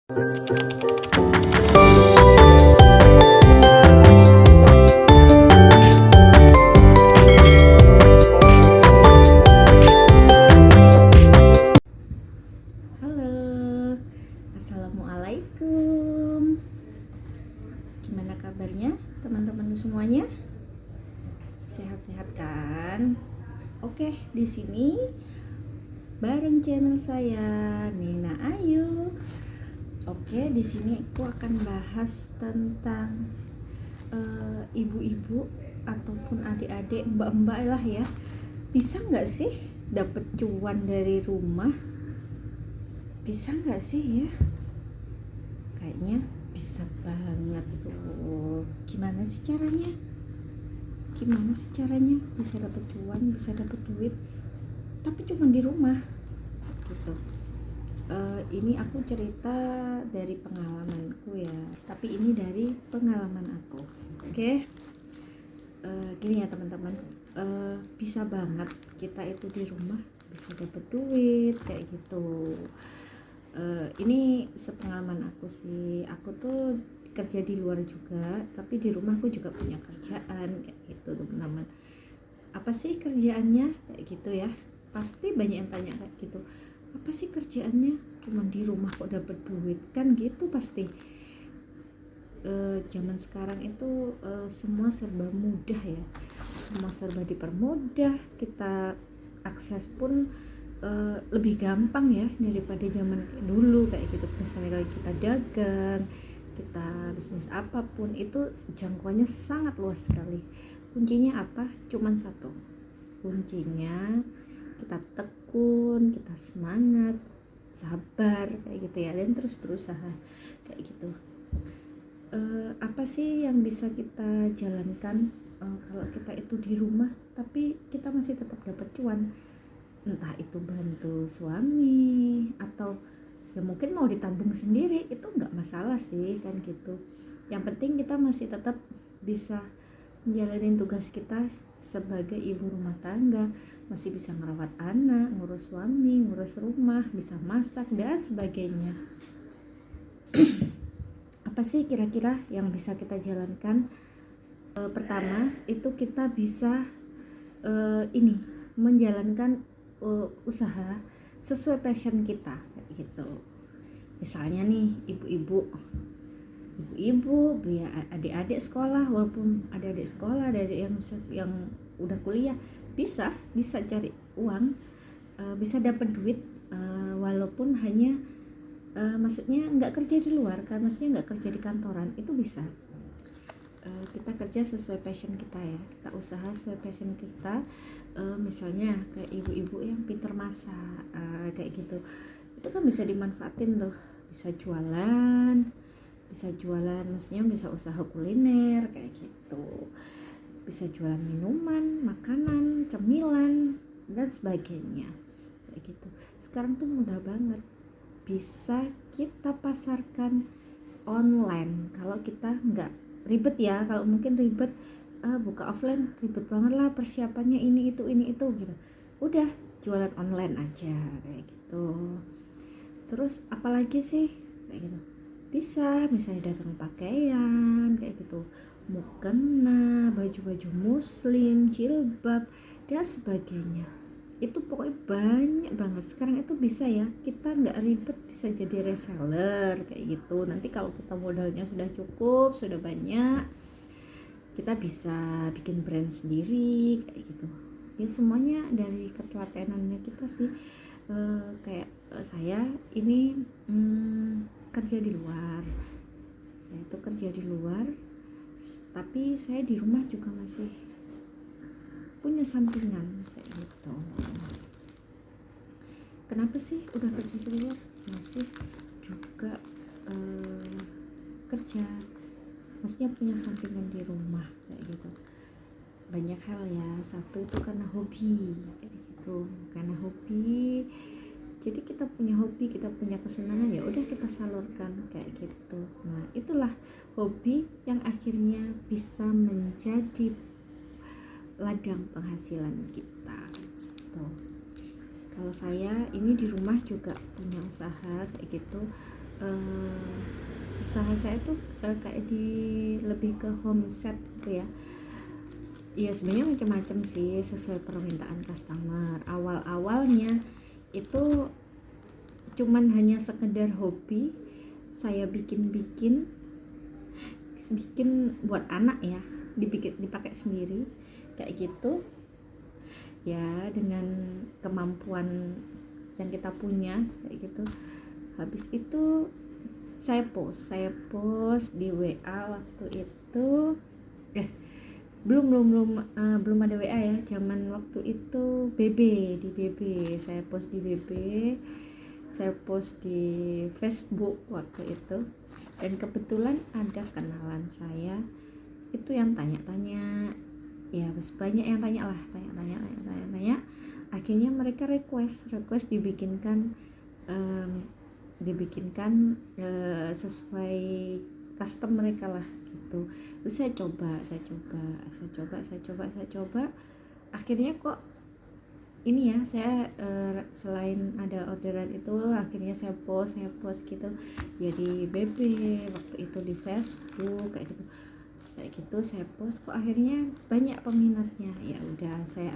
Assalamualaikum. Gimana kabarnya teman-teman semuanya? Sehat-sehat kan? Oke, di sini bareng channel saya Nina Ayu. Oke, di sini aku akan bahas tentang ibu-ibu ataupun adik-adik, mbak-mbak lah ya. Bisa nggak sih dapet cuan dari rumah? Bisa nggak sih ya? Kayaknya bisa banget tuh. Gimana sih caranya? Bisa dapet cuan, bisa dapet duit, tapi cuma di rumah gitu. Ini aku cerita dari pengalamanku ya, tapi ini dari pengalaman aku. Oke. Gini ya teman-teman, bisa banget kita itu di rumah bisa dapet duit kayak gitu. Ini sepengalaman aku sih. Aku tuh kerja di luar juga, tapi di rumah aku juga punya kerjaan kayak gitu teman-teman. Apa sih kerjaannya kayak gitu ya? Pasti banyak yang tanya kayak gitu. Apa sih kerjaannya? Cuma di rumah kok dapet duit kan gitu pasti. Zaman sekarang itu semua serba mudah ya. Semua serba dipermudah. Kita akses pun lebih gampang ya daripada zaman dulu kayak gitu. Misalnya kalau kita dagang, kita bisnis apapun itu jangkauannya sangat luas sekali. Kuncinya apa? Cuman satu. Kuncinya kita tekun, kita semangat, sabar kayak gitu ya, dan terus berusaha kayak gitu. Apa sih yang bisa kita jalankan kalau kita itu di rumah tapi kita masih tetap dapat cuan? Entah itu bantu suami atau ya mungkin mau ditabung sendiri, itu nggak masalah sih kan gitu. Yang penting kita masih tetap bisa menjalani tugas kita sebagai ibu rumah tangga, masih bisa ngerawat anak, ngurus suami, ngurus rumah, bisa masak dan sebagainya. Apa sih kira-kira yang bisa kita jalankan? Pertama itu kita bisa ini menjalankan usaha sesuai passion kita gitu. Misalnya nih ibu-ibu ya, adik-adik sekolah, walaupun ada adik sekolah, ada adik yang udah kuliah, bisa cari uang, bisa dapat duit, walaupun hanya maksudnya nggak kerja di luar kan, maksudnya nggak kerja di kantoran, itu bisa. Kita kerja sesuai passion kita ya, kita usaha sesuai passion kita. Misalnya kayak ibu-ibu yang pintar masak kayak gitu, itu kan bisa dimanfaatin tuh, bisa jualan maksudnya bisa usaha kuliner kayak gitu, bisa jualan minuman, makanan, cemilan dan sebagainya kayak gitu. Sekarang tuh mudah banget, bisa kita pasarkan online kalau kita nggak ribet ya. Kalau mungkin ribet buka offline ribet banget lah, persiapannya ini itu gitu, udah jualan online aja kayak gitu. Terus apalagi sih kayak gitu, bisa misalnya dagang pakaian kayak gitu, mukena, baju-baju muslim, jilbab dan sebagainya. Itu pokoknya banyak banget sekarang itu bisa ya, kita nggak ribet, bisa jadi reseller kayak gitu. Nanti kalau kita modalnya sudah cukup, sudah banyak, kita bisa bikin brand sendiri kayak gitu ya. Semuanya dari ketelatenannya kita sih. Kayak saya ini kerja di luar, tapi saya di rumah juga masih punya sampingan kayak gitu. Kenapa sih udah kerja di luar masih juga kerja, maksudnya punya sampingan di rumah kayak gitu? Banyak hal ya. Satu itu karena hobi kayak gitu, jadi kita punya hobi, kita punya kesenangan, ya udah kita salurkan kayak gitu. Nah itulah hobi yang akhirnya bisa menjadi ladang penghasilan kita gitu. Kalau saya ini di rumah juga punya usaha kayak gitu. eh, usaha saya tuh kayak di lebih ke homestay gitu ya. Iya sebenarnya macam-macam sih sesuai permintaan customer. Awal-awalnya itu cuman hanya sekedar hobi, saya bikin buat anak ya, dipakai sendiri kayak gitu ya, dengan kemampuan yang kita punya kayak gitu. Habis itu saya post di WA waktu itu, belum ada WA ya, zaman waktu itu di BB saya post di BB, saya post di Facebook waktu itu, dan kebetulan ada kenalan saya itu yang tanya-tanya ya, banyak yang tanya, akhirnya mereka request dibikinkan sesuai custom mereka lah gitu. Terus saya coba, akhirnya kok ini ya, saya selain ada orderan itu, akhirnya saya post gitu ya di BB waktu itu, di Facebook kayak gitu saya post, kok akhirnya banyak peminatnya. Ya udah, saya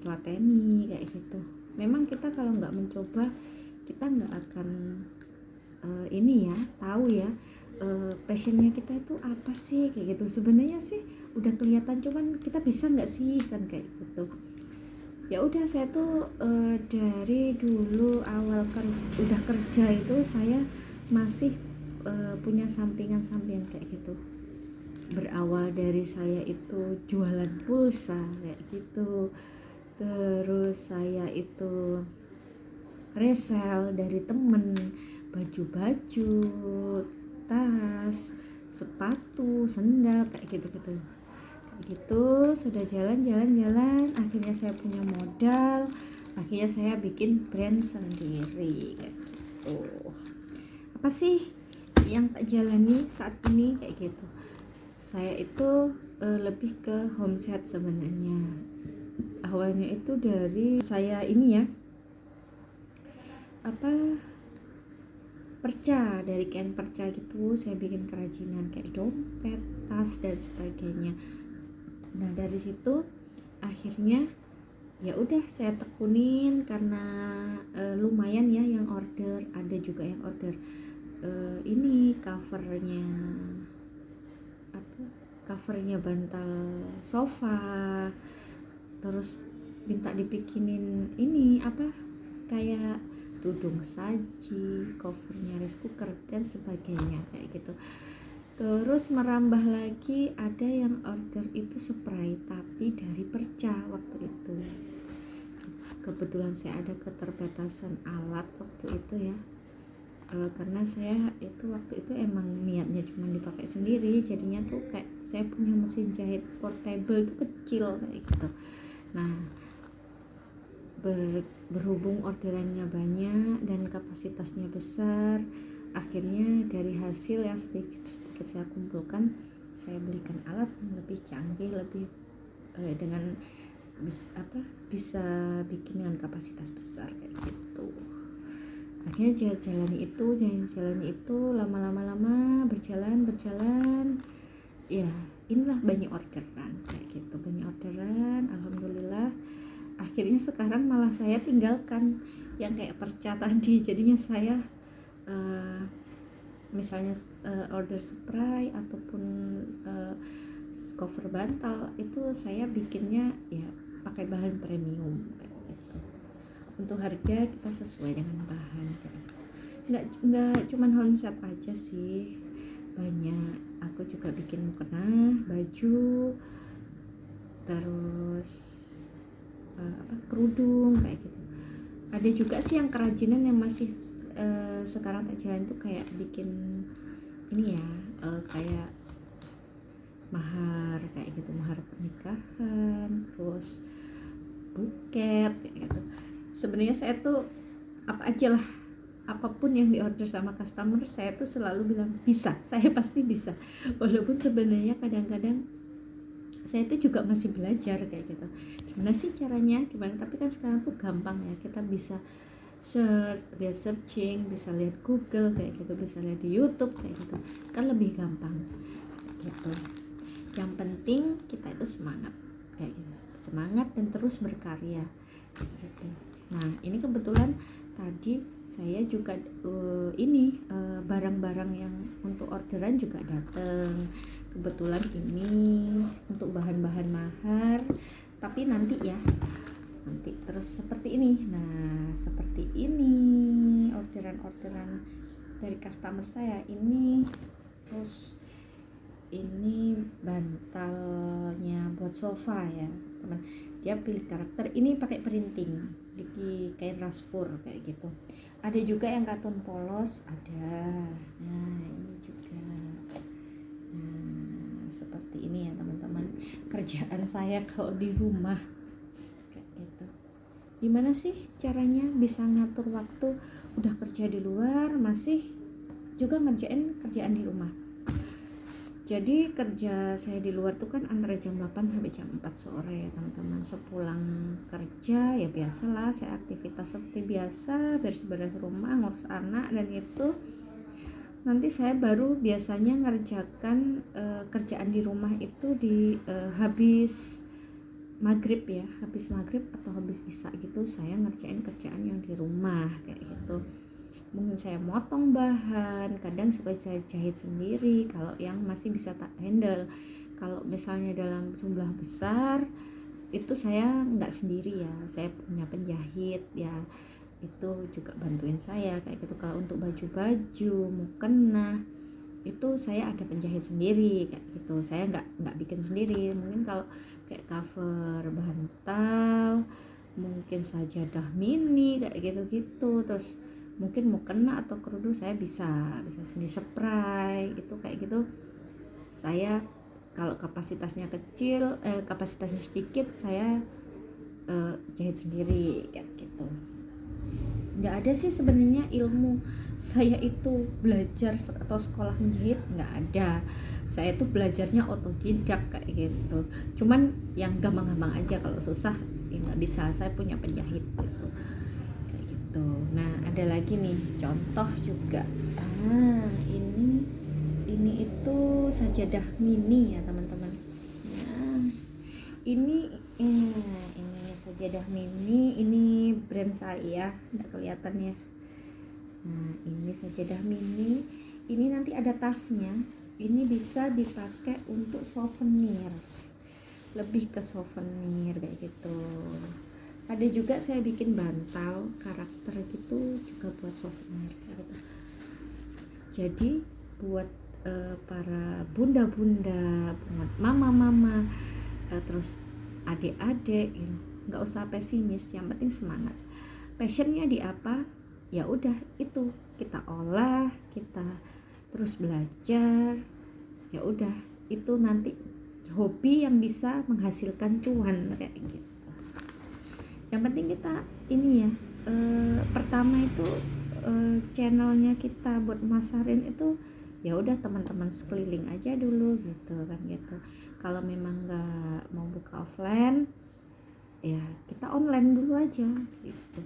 telateni kayak gitu. Memang kita kalau nggak mencoba, kita nggak akan ini ya, tahu ya passionnya kita itu apa sih kayak gitu. Sebenarnya sih udah kelihatan, cuman kita bisa nggak sih kan kayak gitu. Ya udah, saya tuh dari dulu awal udah kerja itu saya masih punya sampingan kayak gitu. Berawal dari saya itu jualan pulsa kayak gitu, terus saya itu resell dari temen, baju-baju, tas, sepatu, sendal kayak gitu. Sudah jalan, akhirnya saya punya modal, akhirnya saya bikin brand sendiri kayak gitu. Apa sih yang tak jalani saat ini kayak gitu? Saya itu lebih ke homestay sebenarnya. Awalnya itu dari saya ini ya, dari kain perca gitu, saya bikin kerajinan kayak dompet, tas dan sebagainya. Nah dari situ akhirnya ya udah saya tekunin, karena lumayan ya yang order, ada juga yang order ini covernya bantal sofa, terus minta dibikinin ini kayak tudung saji, covernya rice cooker dan sebagainya kayak gitu. Terus merambah lagi, ada yang order itu spray tapi dari perca waktu itu. Kebetulan saya ada keterbatasan alat waktu itu ya, karena saya itu waktu itu emang niatnya cuma dipakai sendiri, jadinya tuh kayak saya punya mesin jahit portable itu kecil kayak gitu. Nah berhubung orderannya banyak dan kapasitasnya besar, akhirnya dari hasil yang sedikit saya kumpulkan, saya belikan alat yang lebih canggih, lebih dengan bisa bikin dengan kapasitas besar kayak gitu. Akhirnya jalani itu lama berjalan ya, inilah banyak orderan kayak gitu, alhamdulillah. Akhirnya sekarang malah saya tinggalkan yang kayak perca tadi, jadinya saya misalnya order spray ataupun cover bantal itu saya bikinnya ya pakai bahan premium kayak gitu. Untuk harga kita sesuai dengan bahan kayak gitu. Nggak cuman homestay aja sih, banyak. Aku juga bikin mukena, baju, terus kerudung kayak gitu. Ada juga sih yang kerajinan yang masih sekarang tak jalan tuh, kayak bikin ini ya, kayak mahar kayak gitu, mahar pernikahan, terus buket kayak gitu. Sebenarnya saya tuh apapun yang diorder sama customer, saya tuh selalu bilang bisa, saya pasti bisa, walaupun sebenarnya kadang-kadang saya itu juga masih belajar kayak gitu, gimana sih caranya, tapi kan sekarang tuh gampang ya, kita bisa searching, bisa lihat Google kayak gitu, bisa lihat di YouTube kayak gitu, kan lebih gampang gitu. Yang penting kita itu semangat kayak gitu, semangat dan terus berkarya gitu. Nah ini kebetulan tadi saya juga barang-barang yang untuk orderan juga datang kebetulan. Ini untuk bahan-bahan mahar, tapi nanti ya, nanti terus seperti ini. Nah seperti ini orderan dari customer saya ini. Terus ini bantalnya buat sofa ya teman, dia pilih karakter ini pakai printing di kain raspur kayak gitu. Ada juga yang katun polos ada. Nah ini juga. Nah seperti ini ya teman-teman kerjaan saya kalau di rumah kayak gitu. Gimana sih caranya bisa ngatur waktu, udah kerja di luar masih juga ngerjain kerjaan di rumah. Jadi kerja saya di luar tuh kan antara jam 8 sampai jam 4 sore ya teman-teman. Sepulang kerja ya biasalah saya aktivitas seperti biasa, beres-beres rumah, ngurus anak, dan itu nanti saya baru biasanya ngerjakan kerjaan di rumah itu di habis maghrib ya, habis maghrib atau habis isya gitu saya ngerjain kerjaan yang di rumah kayak gitu. Mungkin saya motong bahan, kadang suka saya jahit sendiri kalau yang masih bisa tak handle. Kalau misalnya dalam jumlah besar itu saya nggak sendiri ya, saya punya penjahit ya, itu juga bantuin saya kayak gitu. Kalau untuk baju-baju mukena itu saya ada penjahit sendiri kayak gitu, saya nggak bikin sendiri. Mungkin kalau kayak cover bantal, mungkin sajadah mini kayak gitu-gitu, terus mungkin mau kena atau kerudung saya bisa sendiri, spray itu kayak gitu. Saya kalau kapasitasnya kecil, kapasitasnya sedikit, saya jahit sendiri kayak gitu. Nggak ada sih sebenarnya ilmu saya itu belajar atau sekolah menjahit, nggak ada. Saya tuh belajarnya otodidak kayak gitu, cuman yang gampang-gampang aja, kalau susah ya nggak bisa. Saya punya penjahit gitu kayak gitu. Nah ada lagi nih contoh juga. Ini itu sajadah mini ya teman-teman. Nah ini sajadah mini, ini brand saya, nggak kelihatan ya. Nah ini sajadah mini, ini nanti ada tasnya, ini bisa dipakai untuk souvenir, lebih ke souvenir kayak gitu. Ada juga saya bikin bantal karakter gitu juga buat souvenir gitu. Jadi buat para bunda-bunda, buat mama-mama, terus adik-adik gitu, nggak usah pesimis, yang penting semangat. Passionnya di apa ya udah itu kita olah, kita terus belajar, ya udah itu nanti hobi yang bisa menghasilkan cuan kayak gitu. Yang penting kita ini ya, pertama itu channelnya kita buat masarin itu ya udah teman-teman sekeliling aja dulu gitu kan gitu. Kalau memang nggak mau buka offline ya kita online dulu aja gitu.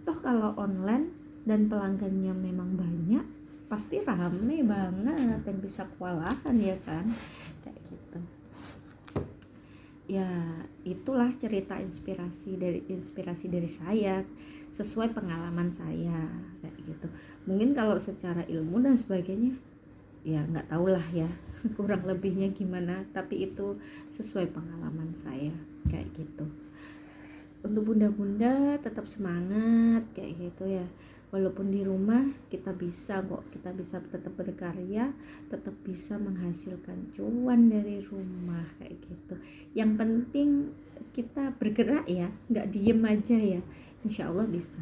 Toh kalau online dan pelanggannya memang banyak pasti rame banget dan bisa kewalahan ya kan kayak gitu. Ya itulah cerita inspirasi dari saya, sesuai pengalaman saya kayak gitu. Mungkin kalau secara ilmu dan sebagainya ya nggak tahulah ya kurang lebihnya gimana, tapi itu sesuai pengalaman saya kayak gitu. Untuk bunda-bunda tetap semangat kayak gitu ya, walaupun di rumah kita bisa kok, kita bisa tetap berkarya, tetap bisa menghasilkan cuan dari rumah kayak gitu. Yang penting kita bergerak ya, nggak diem aja ya, insya Allah bisa.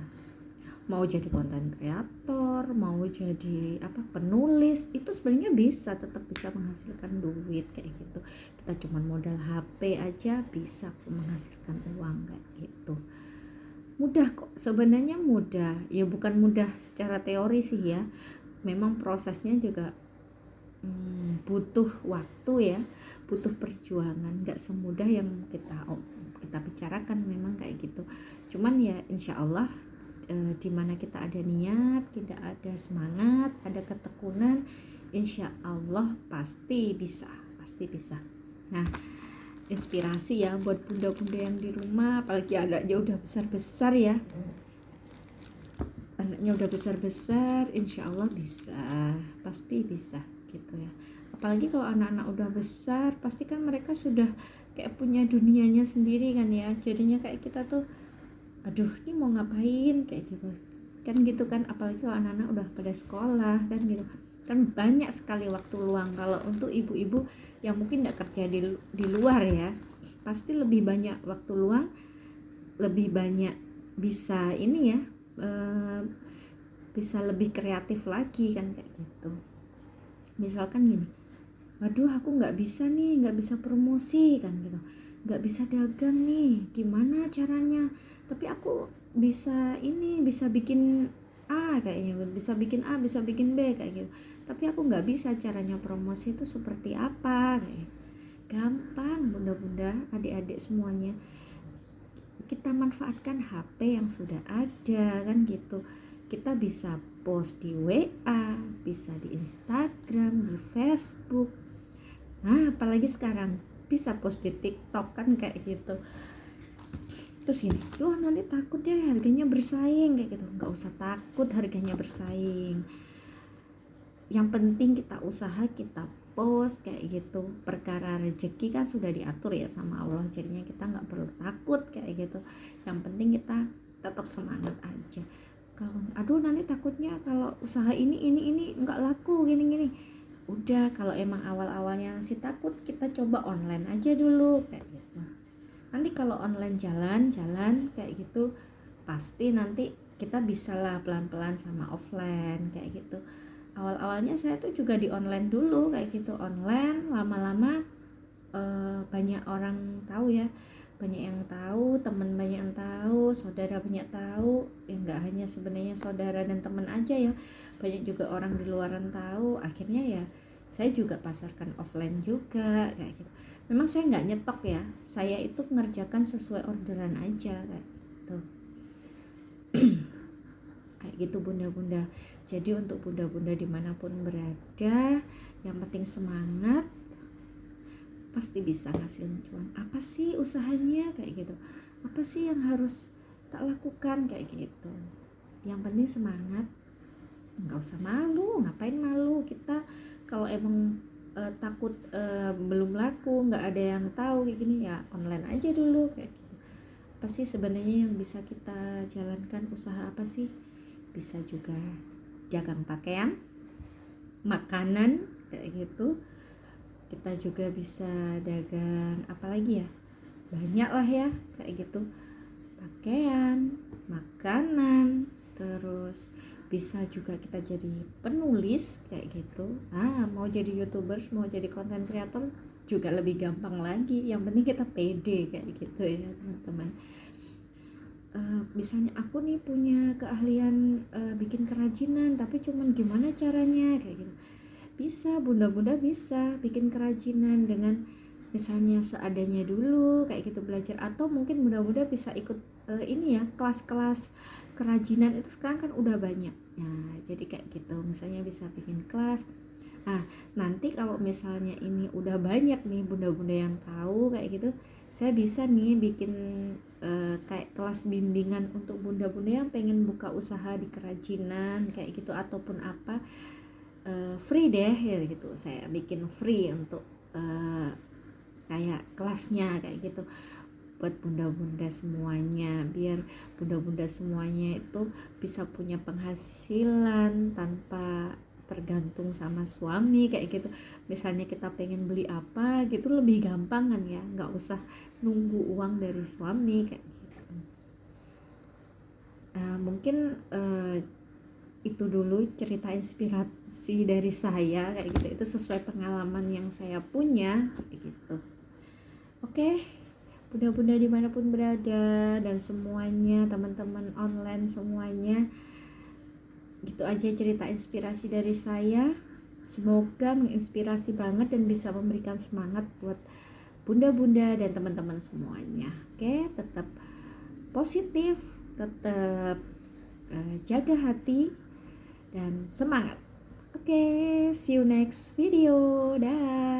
Mau jadi konten kreator, mau jadi penulis, itu sebenarnya bisa, tetap bisa menghasilkan duit kayak gitu. Kita cuma modal HP aja bisa menghasilkan uang kayak gitu. Mudah kok, sebenarnya mudah ya, bukan mudah secara teori sih ya, memang prosesnya juga butuh waktu ya, butuh perjuangan, nggak semudah yang kita bicarakan memang kayak gitu. Cuman ya insya Allah di mana kita ada niat, kita ada semangat, ada ketekunan, insya Allah pasti bisa. Nah, inspirasi ya buat bunda-bunda yang di rumah, apalagi anaknya udah besar-besar ya, anaknya udah besar-besar, insya Allah bisa, pasti bisa gitu ya. Apalagi kalau anak-anak udah besar, pasti kan mereka sudah kayak punya dunianya sendiri kan ya, jadinya kayak kita tuh aduh ini mau ngapain kayak gitu kan, apalagi kalau anak-anak udah pada sekolah kan gitu kan, banyak sekali waktu luang. Kalau untuk ibu-ibu yang mungkin tidak kerja di luar ya, pasti lebih banyak waktu luang, lebih banyak bisa ini ya, bisa lebih kreatif lagi kan kayak gitu. Misalkan gini, waduh aku nggak bisa promosi kan gitu, nggak bisa dagang nih, gimana caranya, tapi aku bisa bikin A kayaknya, bisa bikin A, bisa bikin B kayak gitu, tapi aku nggak bisa caranya promosi itu seperti apa kayak. Gampang bunda-bunda, adik-adik semuanya, kita manfaatkan HP yang sudah ada kan gitu. Kita bisa post di WA, bisa di Instagram, di Facebook, nah apalagi sekarang bisa post di TikTok kan kayak gitu. Terus ini, nanti takut ya harganya bersaing kayak gitu. Nggak usah takut harganya bersaing, yang penting kita usaha, kita post kayak gitu. Perkara rezeki kan sudah diatur ya sama Allah, jadinya kita nggak perlu takut kayak gitu. Yang penting kita tetap semangat aja. Kalau aduh nanti takutnya kalau usaha ini nggak laku gini, udah kalau emang awal-awalnya masih takut, kita coba online aja dulu kayak gitu. Nanti kalau online jalan kayak gitu, pasti nanti kita bisa lah pelan-pelan sama offline kayak gitu. Awal-awalnya saya tuh juga di online dulu kayak gitu, online, lama-lama banyak orang tahu ya, banyak yang tahu, teman banyak yang tahu, saudara banyak tahu ya, nggak hanya sebenarnya saudara dan teman aja ya, banyak juga orang di luaran tahu. Akhirnya ya saya juga pasarkan offline juga kayak gitu. Memang saya nggak nyetok ya, saya itu mengerjakan sesuai orderan aja kayak gitu. Kayak gitu bunda-bunda. Jadi untuk bunda-bunda dimanapun berada, yang penting semangat, pasti bisa ngasilin cuan. Apa sih usahanya kayak gitu, apa sih yang harus tak lakukan kayak gitu. Yang penting semangat, nggak usah malu. Ngapain malu kita kalau emang takut belum laku, nggak ada yang tahu kayak gini, ya online aja dulu kayak gitu. Apa sih sebenarnya yang bisa kita jalankan, usaha apa sih? Bisa juga dagang pakaian, makanan kayak gitu. Kita juga bisa dagang apalagi ya, banyak lah ya kayak gitu, pakaian, makanan, terus bisa juga kita jadi penulis kayak gitu. Mau jadi YouTubers, mau jadi content creator juga lebih gampang lagi, yang penting kita pede kayak gitu ya teman-teman. Misalnya aku nih punya keahlian bikin kerajinan, tapi cuman gimana caranya kayak gitu. Bisa, bunda-bunda bisa bikin kerajinan dengan misalnya seadanya dulu kayak gitu, belajar. Atau mungkin bunda-bunda bisa ikut ini ya, kelas-kelas kerajinan itu sekarang kan udah banyak. Nah jadi kayak gitu, misalnya bisa bikin kelas. Nah nanti kalau misalnya ini udah banyak nih bunda-bunda yang tahu kayak gitu, saya bisa nih bikin kayak kelas bimbingan untuk bunda-bunda yang pengen buka usaha di kerajinan kayak gitu, ataupun apa, free deh ya gitu. Saya bikin free untuk kayak kelasnya kayak gitu buat bunda-bunda semuanya, biar bunda-bunda semuanya itu bisa punya penghasilan tanpa tergantung sama suami kayak gitu. Misalnya kita pengen beli apa gitu, lebih gampang kan ya, nggak usah nunggu uang dari suami kayak gitu. Mungkin itu dulu cerita inspirasi dari saya kayak gitu, itu sesuai pengalaman yang saya punya kayak gitu. Oke, bunda-bunda dimanapun berada dan semuanya, teman-teman online semuanya, gitu aja cerita inspirasi dari saya. Semoga menginspirasi banget dan bisa memberikan semangat buat bunda-bunda dan teman-teman semuanya. Oke, tetap positif, tetap jaga hati dan semangat. Oke, see you next video. Dah.